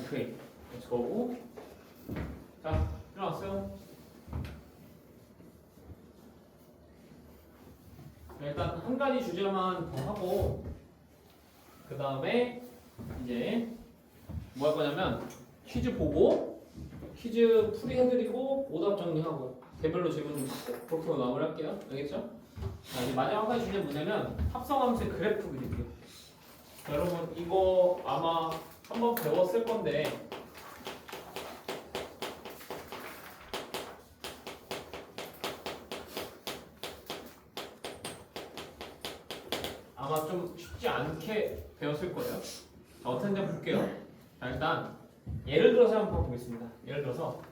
오케이. Let's go. 자, 일어났어요. 일단 한 가지 주제만 더 하고 그 다음에 이제 뭐 할 거냐면 퀴즈 보고 퀴즈 풀이해드리고 오답 정리하고 개별로 질문 그렇게 마무리할게요. 알겠죠? 자, 이제 마지막 한 가지 주제 뭐냐면 합성함수의 그래프 그릴게요. 자, 여러분 이거 아마 한번 배웠을 건데 아마 좀 쉽지 않게 배웠을 거예요. 자, 어떻게 한번 볼게요. 자, 일단 예를 들어서 한번 보겠습니다. 예를 들어서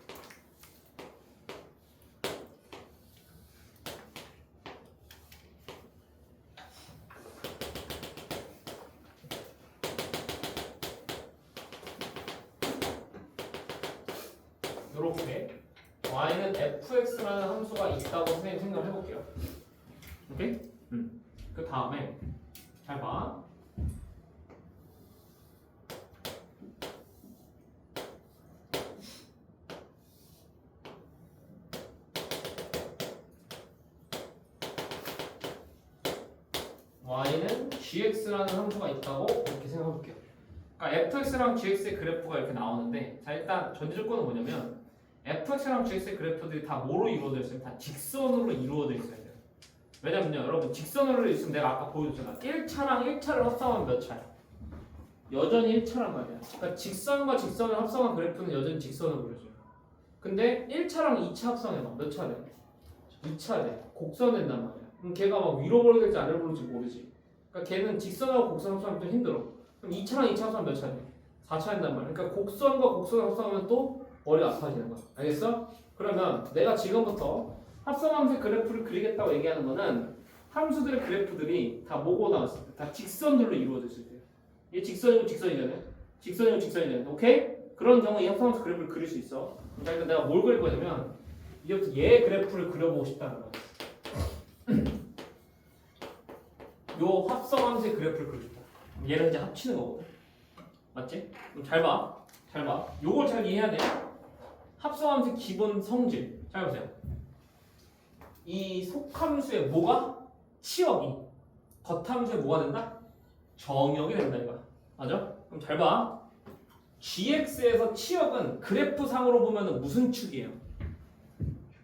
이렇게 y는 fx라는 함수가 있다고 선생님 생각을 해볼게요. 오케이? 그 다음에 잘 봐. y는 gx라는 함수가 있다고 이렇게 생각해볼게요. 그러니까 fx랑 gx의 그래프가 이렇게 나오는데, 자 일단 전제 조건은 뭐냐면 fx랑 gx의 그래프들이 다 뭐로 이루어져 있어요? 다 직선으로 이루어져 있어야 돼요. 왜냐면요, 여러분 직선으로 있으면 내가 아까 보여줬잖아. 1차랑 1차를 합성하면 몇 차야? 여전히 1차란 말이야. 그러니까 직선과 직선을 합성한 그래프는 여전히 직선으로 그려져요. 근데 1차랑 2차 합성해봐. 몇 차 돼? 2차 돼. 곡선 된단 말이야. 그럼 걔가 막 위로 벌어질지 아래로 벌어질지 모르지. 그러니까 걔는 직선하고 곡선 합성하면 좀 힘들어. 그럼 2차랑 2차 합성하면 몇 차 돼? 4차 된단 말이야. 그러니까 곡선과 곡선 합성하면 또 머리가 아파지는 거야. 알겠어? 그러면 내가 지금부터 합성함수의 그래프를 그리겠다고 얘기하는 거는 함수들의 그래프들이 다 뭐고 나왔을 때? 다 직선들로 이루어져 있을 때. 얘 직선이고 직선이잖아요. 직선이고 직선이잖아요. 오케이? 그런 경우에 이 합성함수 그래프를 그릴 수 있어. 그러니까 내가 뭘 그릴 거냐면 이제부터 얘 그래프를 그려보고 싶다는 거야. 요 합성함수의 그래프를 그리고 싶다. 얘를 이제 합치는 거거든. 맞지? 그럼 잘 봐. 잘 봐. 요걸 잘 이해해야 돼. 합성함수의 기본 성질. 잘 보세요. 이 속함수의 뭐가? 치역이. 겉함수의 뭐가 된다? 정역이 된다 이거야. 맞아? 그럼 잘 봐. gx에서 치역은 그래프상으로 보면 무슨 축이에요?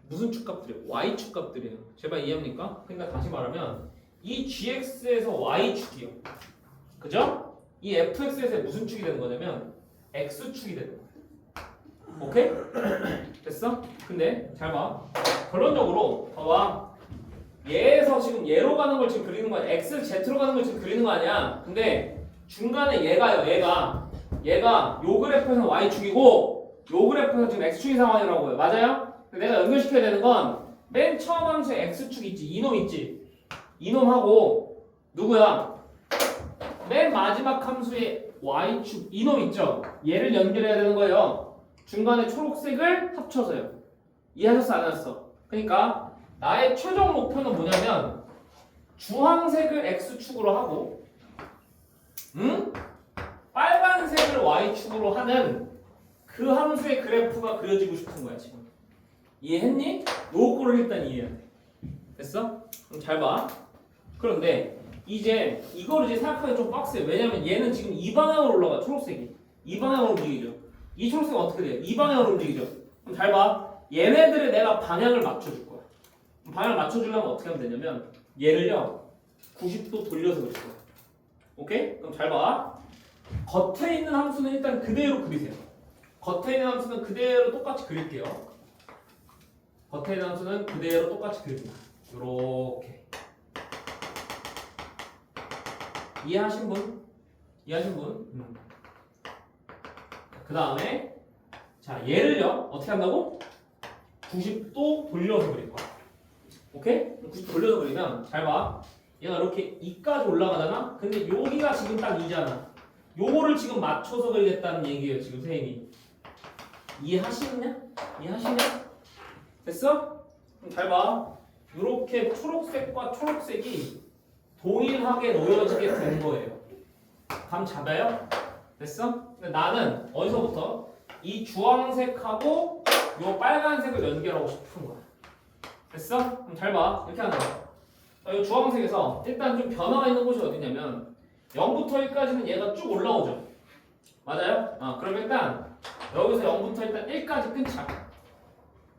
무슨 축값들이에요? y축 값들이에요. 제발 이해합니까? 그러니까 다시 말하면 이 gx에서 y축이요. 그죠? 이 fx에서 무슨 축이 되는 거냐면 x축이 되는 거야. 오케이? 됐어? 근데 잘 봐. 결론적으로 봐봐. 얘에서 지금 얘로 가는 걸 지금 그리는 거야. x, z로 가는 걸 지금 그리는 거 아니야. 근데 중간에 얘가요. 얘가 요 그래프에서는 y축이고 요 그래프에서는 지금 x축인 상황이라고요. 맞아요? 내가 연결시켜야 되는 건 맨 처음 함수에 x축 있지. 이놈 있지. 이놈하고 누구야? 맨 마지막 함수에 y축 이놈 있죠. 얘를 연결해야 되는 거예요. 중간에 초록색을 합쳐서요. 이해하셨어 안 하셨어? 그러니까 나의 최종 목표는 뭐냐면 주황색을 x축으로 하고 빨간색을 y축으로 하는 그 함수의 그래프가 그려지고 싶은 거야 지금. 이해했니? 요거를 일단 이해해야 돼. 됐어? 그럼 잘 봐. 그런데 이제 이거를 이제 생각하기 좀 빡세요. 왜냐면 얘는 지금 이 방향으로 올라가. 초록색이 이 방향으로 움직이죠. 이 초록색은 어떻게 돼요? 이 방향으로 움직이죠. 그럼 잘 봐. 얘네들에 내가 방향을 맞춰줄 거야. 방향을 맞춰주려면 어떻게 하면 되냐면 얘를요 90도 돌려서 그릴 거야. 오케이? 그럼 잘 봐. 겉에 있는 함수는 일단 그대로 그리세요. 겉에 있는 함수는 그대로 똑같이 그릴게요. 겉에 있는 함수는 그대로 똑같이 그립니다. 요렇게. 이해하신 분? 이해하신 분? 그 다음에 자 얘를요 어떻게 한다고? 90도 돌려서 그릴 거야. 오케이? 90도 돌려서 그리면 잘 봐. 얘가 이렇게 2까지 올라가잖아? 근데 여기가 지금 딱 2잖아. 요거를 지금 맞춰서 그리겠다는 얘기예요 지금 선생님이. 이해하시냐? 됐어? 그럼 잘 봐. 이렇게 초록색과 초록색이 동일하게 놓여지게 된 거예요. 감 잡아요? 됐어? 근데 나는 어디서부터 이 주황색하고 요 빨간색을 연결하고 싶은 거야. 됐어? 그럼 잘 봐. 이렇게 하는 거야. 자, 이 주황색에서 일단 좀 변화가 있는 곳이 어디냐면 0부터 1까지는 얘가 쭉 올라오죠. 맞아요? 그럼 일단 여기서 0부터 일단 1까지 끊자.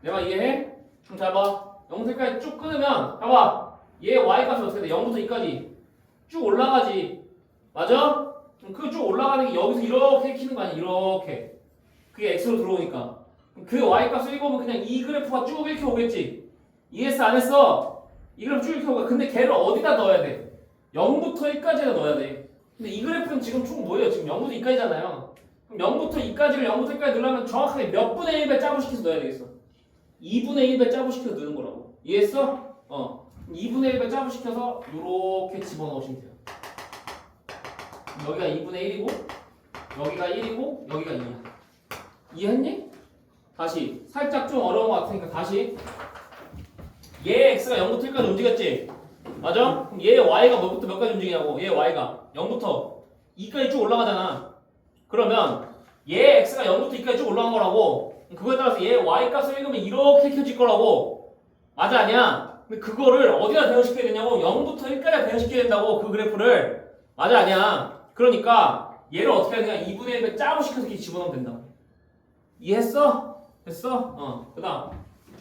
내가 이해해? 그럼 잘 봐. 0부터 1까지 쭉 끊으면 봐봐. 얘 y값이 어떻게 돼? 0부터 2까지 쭉 올라가지. 맞아? 그럼 그 쭉 올라가는 게 여기서 이렇게 키는 거 아니야? 이렇게. 그게 x로 들어오니까. 그 y값을 읽어보면 그냥 이 그래프가 쭉 이렇게 오겠지. 이해했어? 안 했어? 이 그래프 쭉 이렇게 오고 근데 걔를 어디다 넣어야 돼? 0부터 1까지에다 넣어야 돼. 근데 이 그래프는 지금 총 뭐예요? 지금 0부터 2까지잖아요. 그럼 0부터 2까지를 0부터 1까지 넣으려면 정확하게 몇 분의 1배 짜부시켜서 넣어야 되겠어? 2분의 1배 짜부시켜서 넣는 거라고. 이해했어? 2분의 1배 짜부시켜서 이렇게 집어넣으시면 돼요. 여기가 2분의 1이고 여기가 1이고 여기가 2야. 이해했니? 다시 살짝 좀 어려운 것 같으니까 다시 얘 x가 0부터 1까지 움직였지? 맞아? 그럼 얘 y가 뭐부터 몇까지 움직이냐고. 얘 y가 0부터 2까지 쭉 올라가잖아. 그러면 얘 x가 0부터 2까지 쭉 올라간 거라고. 그거에 따라서 얘 y값을 읽으면 이렇게 켜질 거라고. 맞아 아니야? 근데 그거를 어디다 대응시켜야 되냐고. 0부터 1까지 대응시켜야 된다고. 그 그래프를. 맞아 아니야? 그러니까 얘를 어떻게 해야 되냐. 2분의 1배 짜부시켜서 이렇게 집어넣으면 된다. 이해했어? 됐어? 그 다음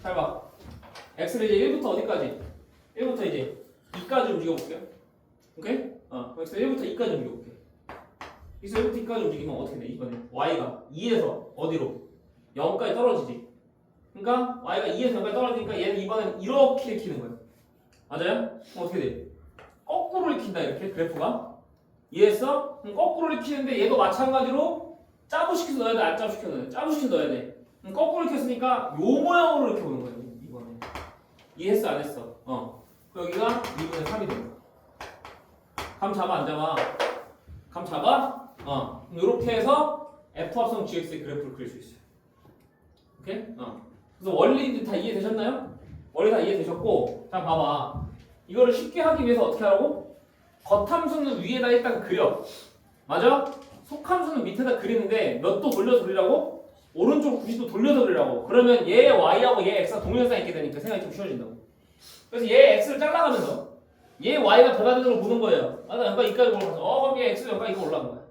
잘 봐. x를 이제 1부터 어디까지? 1부터 이제 2까지 움직여볼게요. 오케이? 그래서 1부터 2까지 움직여볼게. 그래서 1부터 2까지 움직이면 어떻게 돼? 이번에 y가 2에서 어디로? 0까지 떨어지지. 그러니까 y가 2에서 0까지 떨어지니까 얘는 이번엔 이렇게 읽히는 거예요. 맞아요? 그럼 어떻게 돼? 거꾸로 읽힌다 이렇게 그래프가. 이해했어? 그럼 거꾸로 읽히는데 얘도 마찬가지로 짜부시켜서 넣어야 돼? 안 짜부시켜서 넣어야 돼? 짜부시켜서 넣어야 돼. 그럼 거꾸로 읽혔으니까 요 모양으로 이렇게 오는 거예요. 이번에. 이해했어? 안 했어? 여기가 2분의 3이 되는 거야. 감 잡아 안 잡아? 감 잡아? 그럼 이렇게 해서 F합성 GX의 그래프를 그릴 수 있어요. 오케이? 그래서 원리 다 이해되셨나요? 원리 다 이해되셨고, 자 봐봐. 이거를 쉽게 하기 위해서 어떻게 하라고? 겉함수는 위에다 일단 그려. 맞아? 속함수는 밑에다 그리는데 몇 도 돌려서 그리라고? 오른쪽 90도 돌려서 그리라고. 그러면 얘 y하고 얘 x가 동일선에 있게 되니까 생각이 좀 쉬워진다고. 그래서 얘 x를 잘라가면서 얘 y가 배가등으로 보는 거예요. 나 연가 2까지 올라가서 그럼 얘 x가 연가 2가 올라간 거야.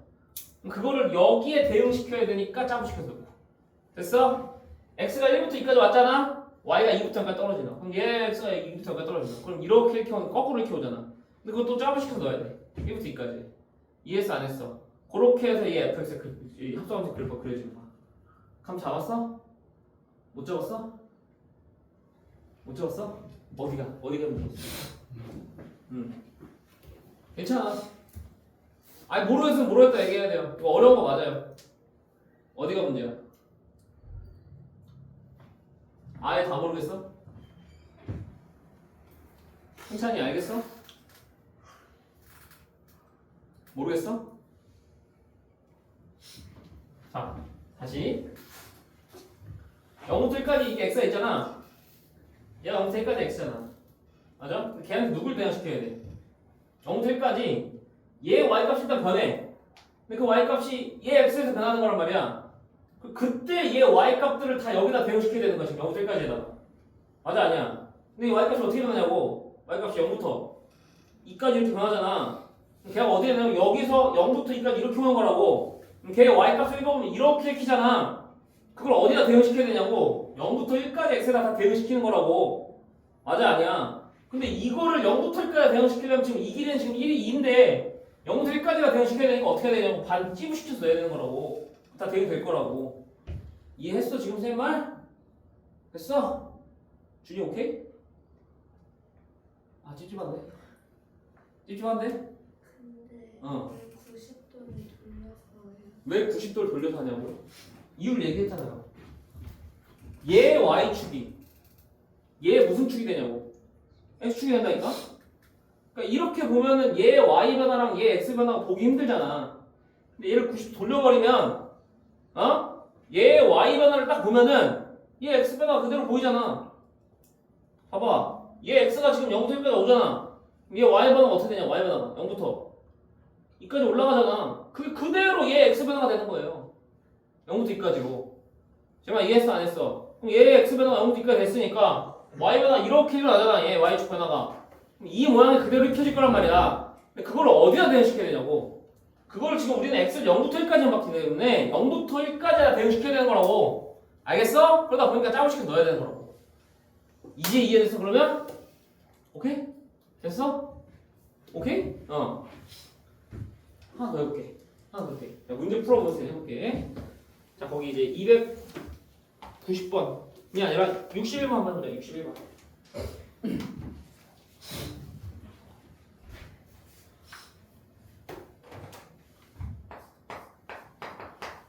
그럼 그거를 여기에 대응시켜야 되니까 짜부시켜서 넣고. 됐어? x가 1부터 2까지 왔잖아? y가 2부터 2까지 떨어지나? 그럼 얘 x가 2부터 2까지 떨어지나? 그럼 이렇게 오면 거꾸로 이렇게 오잖아. 근데 그것도 짜부시켜서 넣어야 돼. 1부터 2까지. 이해했어 안 했어? 그렇게 해서 얘 fx의 합성함수 그래프가 그려지는 거야. 감 잡았어? 못 잡았어? 못 잡았어? 어디가 못 잡았어? 괜찮아. 아니 모르겠으면 모르겠다 얘기해야 돼요. 이거 어려운 거 맞아요. 어디가 문제야? 아예 다 모르겠어? 승찬이 알겠어? 모르겠어? 자 다시 0부터 1까지 이게 x가 있잖아. 얘가 0부터 1까지 x잖아. 맞아? 걔한테 누굴 대응시켜야 돼? 0부터 1까지 얘 y값이 일단 변해. 근데 그 y값이 얘 x에서 변하는 거란 말이야. 그때 얘 y값들을 다 여기다 대응시켜야 되는 거야. 지금 0부터 1까지에다가. 맞아 아니야? 근데 이 y값이 어떻게 변하냐고. y값이 0부터 2까지 이렇게 변하잖아. 걔가 어디에 되냐면 여기서 0부터 2까지 이렇게 오는 거라고. 그럼 걔 y값을 읽어보면 이렇게 키잖아. 그걸 어디다 대응시켜야 되냐고. 0부터 1까지 x에다 다 대응시키는 거라고. 맞아 아니야? 근데 이거를 0부터 1까지 대응시키려면 지금 이 길이는 지금 1이 2인데 0부터 1까지가 대응시켜야 되니까 어떻게 해야 되냐고. 반 찌부시켜서 넣어야 되는 거라고. 다 대응될 거라고. 이해했어 지금 선생님 말? 됐어? 준이 오케이? 아 찝찝한데? 찝찝한데? 근데 왜 90도를 돌려서 해요? 왜 90도를 돌려서 하냐고요? 이유를 얘기했잖아요. 얘 y축이 얘 무슨 축이 되냐고. x축이 된다니까? 그러니까 이렇게 보면은 얘 y 변화랑 얘 x 변화가 보기 힘들잖아. 근데 얘를 90도 돌려버리면 얘 y 변화를 딱 보면은 얘 x 변화가 그대로 보이잖아. 봐봐. 얘 x가 지금 0부터 1까지 오잖아. 얘 y 변화가 어떻게 되냐? y 변화가 0부터 2까지 올라가잖아. 그게 그대로 얘 x 변화가 변화가 되는 거예요. 0부터 2까지로. 제가 이해했어 안 했어? 그럼 얘의 x 변화가 0부터 2까지 됐으니까 y 변화 이렇게 일어나잖아. 얘 y축 변화가. 그럼 이 모양이 그대로 익혀질 거란 말이야. 근데 그걸 어디다 대응시켜야 되냐고. 그걸 지금 우리는 x를 0부터 1까지만 봤기 때문에 0부터 1까지나 대응시켜야 되는 거라고. 알겠어? 그러다 보니까 짜고시켜 넣어야 되는 거라고. 이제 이해됐어 그러면? 오케이? 됐어? 오케이? 하나 더 해볼게. 하나 더 해볼게. 자, 문제 풀어보세요. 해볼게. 자, 거기 이제 290번이 아니라 61번 한번 해보자. 61번.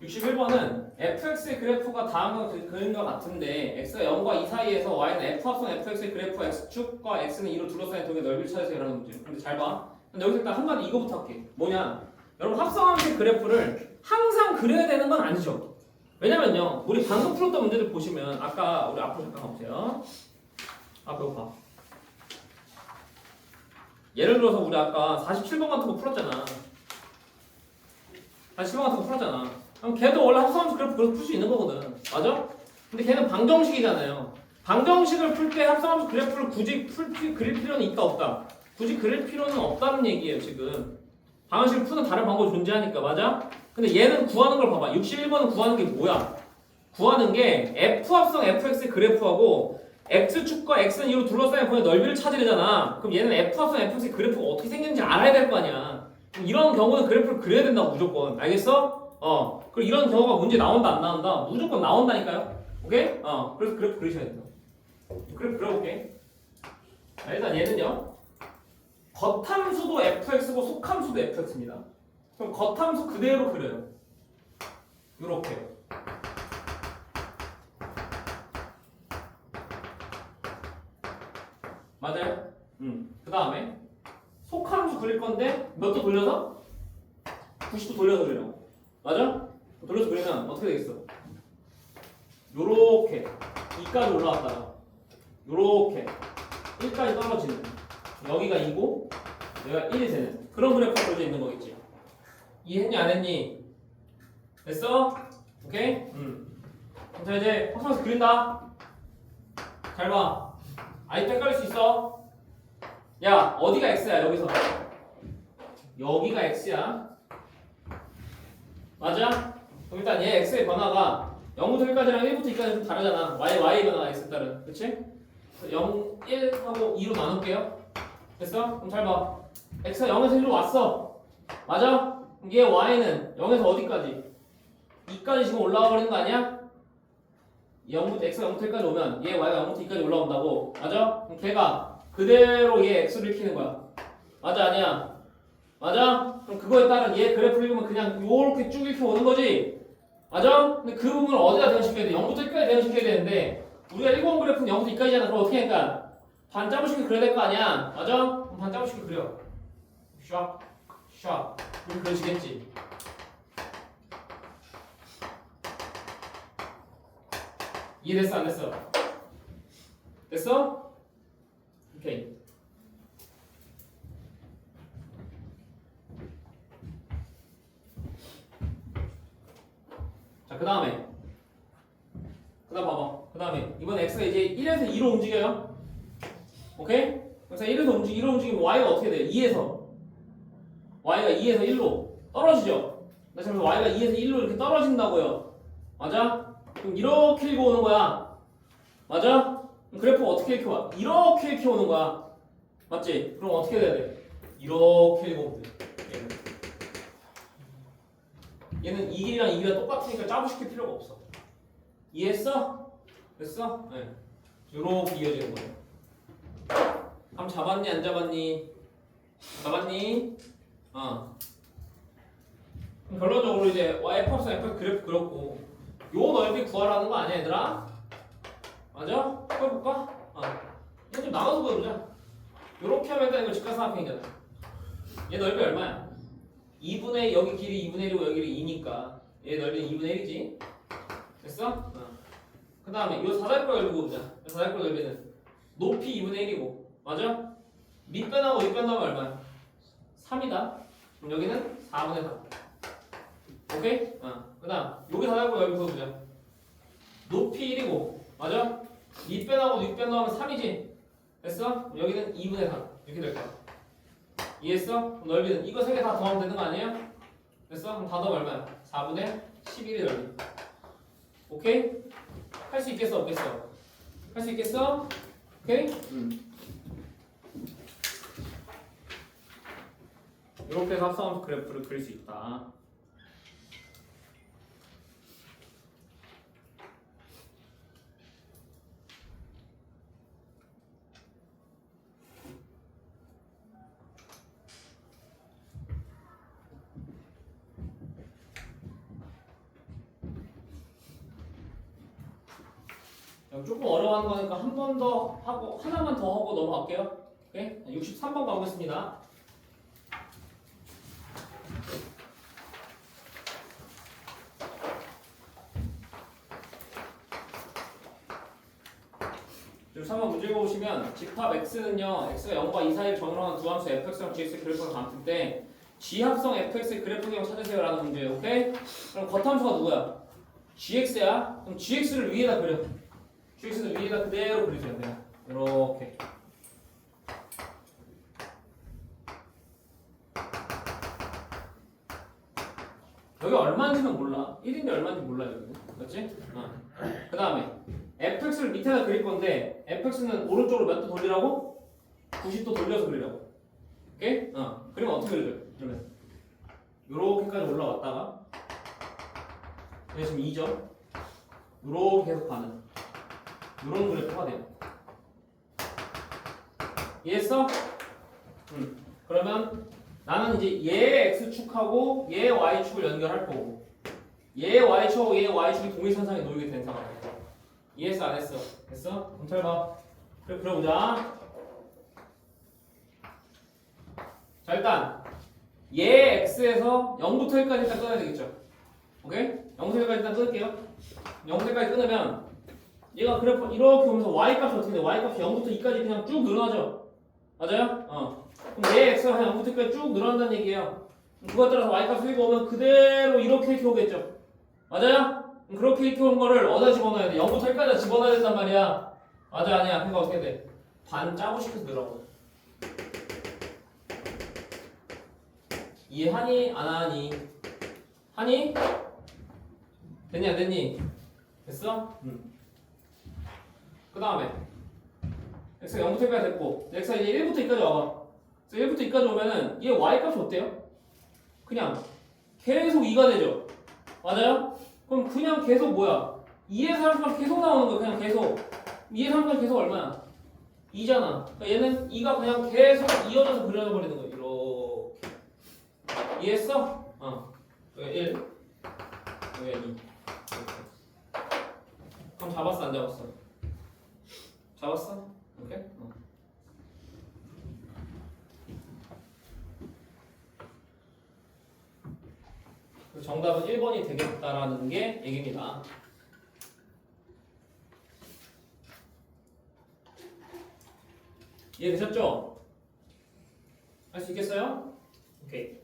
61번은 fx의 그래프가 다음과 그림과 같은데 x가 0과 2 사이에서 y는 f 합성 fx의 그래프 x축과 x는 2로 둘러싸인 동의 넓이를 찾으세요 라는 문제. 근데 잘 봐. 근데 여기서 일단 한마디 이거부터 할게. 뭐냐? 여러분 합성함수의 그래프를 항상 그려야 되는 건 아니죠. 왜냐면요. 우리 방금 풀었던 문제들 보시면 아까 우리 앞으로 잠깐 가보세요. 앞으로 봐. 예를 들어서 우리 아까 47번 같은 거 풀었잖아. 47번 같은 거 풀었잖아. 그럼 걔도 원래 합성함수 그래프 그래서 풀 수 있는 거거든. 맞아? 근데 걔는 방정식이잖아요. 방정식을 풀 때 합성함수 그래프를 굳이 그릴 필요는 있다 없다? 굳이 그릴 필요는 없다는 얘기예요 지금. 방정식을 푸는 다른 방법이 존재하니까. 맞아? 근데 얘는 구하는 걸 봐봐. 61번은 구하는 게 뭐야? 구하는 게 f 합성 fx의 그래프하고 x축과 x는 2로 둘러싸인 범위의 넓이를 찾으려잖아. 그럼 얘는 f 합성 fx의 그래프가 어떻게 생겼는지 알아야 될 거 아니야. 이런 경우는 그래프를 그려야 된다고 무조건. 알겠어? 그리고 이런 경우가 문제 나온다 안 나온다? 무조건 나온다니까요. 오케이? 그래서 그래프 그리셔야 된다. 그래프 그려볼게. 자, 일단 얘는요. 겉함수도 fx고 속함수도 fx입니다. 그럼 겉함수 그대로 그려요. 요렇게. 맞아요? 그 다음에 속함수 그릴 건데 몇 도 돌려서? 90도 돌려서 그리라고. 맞아? 돌려서 그리면 어떻게 되겠어? 요렇게 2까지 올라왔다가 요렇게 1까지 떨어지는, 여기가 2고 여기가 1이 되는 그런 그래프가 그려져 있는 거겠지. 이해했니 안 했니? 됐어? 오케이? 자 이제 확성해서 그린다. 잘 봐. 아직도 헷갈릴 수 있어. 야 어디가 x야 여기서? 여기가 x야. 맞아? 그럼 일단 얘 x의 변화가 0부터 1까지랑 1부터 2까지 좀 다르잖아. y 변화가 x에 따른. 그치? 0, 1하고 2로 나눌게요. 됐어? 그럼 잘 봐. x가 0에서 1로 왔어. 맞아? 그럼 얘 y는 0에서 어디까지? 2까지 지금 올라와 버리는 거 아니야? 0부터 x가 0부터 1까지 오면 얘 y가 0부터 2까지 올라온다고. 맞아? 그럼 걔가 그대로 얘 x를 익히는 거야. 맞아 아니야? 맞아? 그럼 그거에 따른 얘 그래프를 읽으면 그냥 요렇게 쭉 이렇게 오는 거지? 맞아? 근데 그 부분을 어디다 대응시켜야 돼? 0부터 1까지 대응시켜야 되는데 우리가 1번 그래프는 0부터 2까지잖아. 그럼 어떻게 하니까? 반자부식을 그려야 될 거 아니야? 맞아? 그럼 반자부식을 그려. 샥, 샥. 이렇게 그려지겠지? 이해됐어? 안 됐어? 됐어? 오케이. 자, 그 다음 봐봐. 그 다음에 이번 x가 이제 1에서 2로 움직여요. 오케이? 그래서 1에서 2로 움직이면 y가 어떻게 돼요? 2에서 y가 2에서 1로 떨어지죠? 그래서 y가 2에서 1로 이렇게 떨어진다고요. 맞아? 그럼 이렇게 읽어 오는 거야. 맞아? 그럼 그래프가 어떻게 이렇게 와? 이렇게 오는 거야. 맞지? 그럼 어떻게 돼야 돼? 이렇게 읽어 오면 돼. 얘는 이 길이랑 이 길이가 똑같으니까 짜부시킬 필요가 없어. 이해했어? 됐어? 네. 요렇게 이어지는 거예요. 감 잡았니? 안 잡았니? 잡았니? 그럼 결론적으로 이제 y f 합성 f 그래프 그렸고 요 넓이 구하라는 거 아니야 얘들아? 맞아? 해볼까? 이거 좀 나눠서 보여보자. 요렇게 하면 일단 이거 직각삼각형이잖아. 얘 넓이 얼마야? 2분의 여기 길이 2분의 1이고 여기 길이 2니까 얘 넓이는 2분의 1이지? 됐어? 그 다음에 요 사다리꼴 넓이 보자. 사다리꼴 넓이는 높이 2분의 1이고 맞아? 밑변하고 윗변하면 얼마야? 3이다. 그럼 여기는 4분의 3. 오케이? 그다음 여기 다 잡고 여기 보자. 높이 1이고 맞아? 2빼나고 6빼 넣으면 3이지. 됐어? 여기는 2분의 3 이렇게 될 거야. 이해했어? 그럼 넓이는 이거 3개 다 더하면 되는 거 아니에요? 됐어? 그럼 다 더하면 얼마야? 4분의 11이 넓이. 오케이? 할 수 있겠어 없겠어? 할 수 있겠어? 오케이? 이렇게 해서 합성함수 그래프를 그릴 수 있다. 조금 어려워하는 거니까 한 번 더 하고 하나만 더 하고 넘어갈게요. 오케이? 63번 가보겠습니다. 지금 3번 문제 읽어보시면 집합 x는요 x가 0과 2 사이를 정의하는 두 함수 fx랑 gx 그래프가 같을 때 g합성 fx의 그래프 경우 찾으세요 라는 문제예요. 오케이? 그럼 겉함수가 누구야? gx야? 그럼 gx를 위에다 그려. gx는 위에다 그대로 그리셔야 돼요. 이렇게. 여기 얼마인지는 몰라. 1인데 얼마인지 몰라 여기는. 맞지? 그 다음에 fx를 밑에다 그릴 건데 fx는 오른쪽으로 몇 도 돌리라고? 90도 돌려서 그리라고. 오케이? 그러면 어떻게 그려요? 그러면 요렇게까지 올라왔다가 여기 지금 2점 요렇게 계속 가는 요런 그래프가 돼요. 이해했어? 그러면 나는 이제 얘의 x축하고 얘의 y축을 연결할 거고 얘의 y축하고 얘의 y축이 동일선상에 놓이게 된 상황이야. 이해했어 안 했어? 됐어? 그럼 잘 봐. 그래 그려보자. 자 일단 얘 x에서 0부터 1까지 일단 끊어야 되겠죠. 오케이? 0부터 1까지 일단 끊을게요. 0부터 1까지 끊으면 얘가 그래프 이렇게 오면서 y 값이 어떻게 돼? y 값이 0부터 2까지 그냥 쭉 늘어나죠. 맞아요? 그럼 얘 x가 한 0부터 1까지 쭉 늘어난다는 얘기예요. 그거에 따라서 y 값이 이거 오면 그대로 이렇게 오겠죠. 맞아요? 그렇게 이렇게 온 거를 어디다 집어넣어야 돼? 0부터 1까지 집어넣어야 된단 말이야. 맞아 아니야? 그러니까 어떻게 돼? 반 짜고시켜서 늘어. 이해하니? 안 하니? 하니? 됐니 안 됐니? 됐어? 그 다음에 x가 0부터 1까지 됐고 x가 이제 1부터 2까지 와봐. 그래서 1부터 2까지 오면은 얘 y값이 어때요? 그냥 계속 2가 되죠. 맞아요? 그럼 그냥 계속 뭐야? 2에서 3까지 계속 나오는 거야. 그냥 계속 2에서 3까지 계속 얼마야? 2잖아. 그러니까 얘는 2가 그냥 계속 이어져서 그려버리는 거야. 이렇게. 이해했어? 여기 1 여기 2 이렇게. 그럼 잡았어 안 잡았어? 잡았어? 이렇게? 정답은 1번이 되겠다라는 게 얘기입니다. 이해되셨죠? 할 수 있겠어요? 오케이.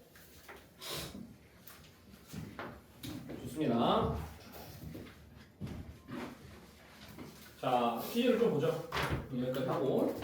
좋습니다. 자, 퀴즈를 좀 보죠. 여기까지 하고.